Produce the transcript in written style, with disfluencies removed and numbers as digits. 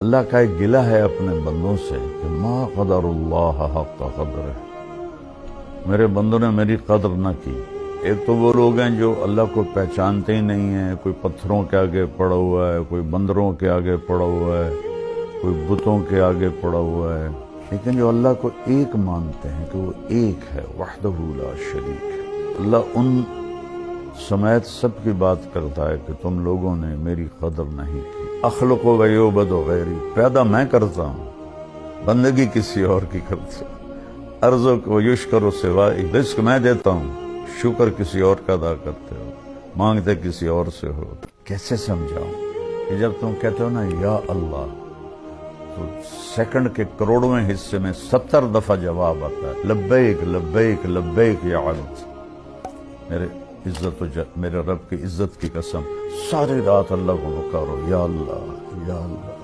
اللہ کا ایک گلہ ہے اپنے بندوں سے کہ ما قدر اللہ حق قدر، میرے بندوں نے میری قدر نہ کی۔ ایک تو وہ لوگ ہیں جو اللہ کو پہچانتے ہی نہیں ہیں، کوئی پتھروں کے آگے پڑا ہوا ہے، کوئی بندروں کے آگے پڑا ہوا ہے، کوئی بتوں کے آگے پڑا ہوا ہے، لیکن جو اللہ کو ایک مانتے ہیں کہ وہ ایک ہے، وحدہ لا شریک ہے۔ اللہ ان سمیت سب کی بات کرتا ہے کہ تم لوگوں نے میری قدر نہیں کی۔ اخلق و یعبد غیری، پیدا میں کرتا ہوں، بندگی کسی اور کی کرتے ہو۔ ارزق و یشکر و سوائی، رزق میں دیتا ہوں، شکر کسی اور کا ادا کرتے ہو، مانگتے کسی اور سے ہو۔ کیسے سمجھاؤں کہ جب تم کہتے ہو نا یا اللہ، تو سیکنڈ کے کروڑویں حصے میں 70 دفعہ جواب آتا ہے لبیک لبیک لبیک یا عبد۔ میرے رب کی عزت کی قسم، ساری رات اللہ کو پکارو، یا اللہ یا اللہ۔